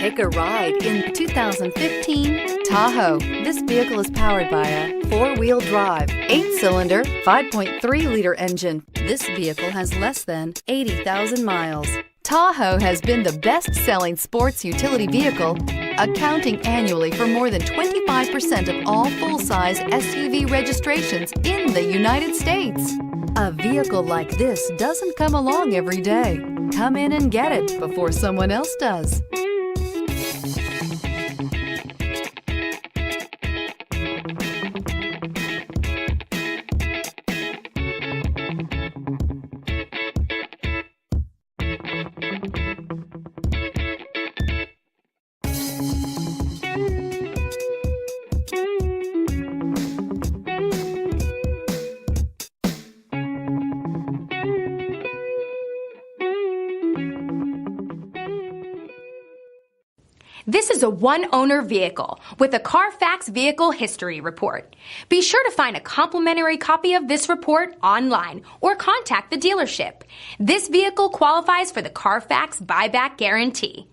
Take a ride in 2015 Tahoe. This vehicle is powered by a four-wheel drive, 8-cylinder, 5.3-liter engine. This vehicle has less than 80,000 miles. Tahoe has been the best-selling sports utility vehicle, accounting annually for more than 25% of all full-size SUV registrations in the United States. A vehicle like this doesn't come along every day. Come in and get it before someone else does. This is a one-owner vehicle with a Carfax Vehicle History Report. Be sure to find a complimentary copy of this report online or contact the dealership. This vehicle qualifies for the Carfax Buyback Guarantee.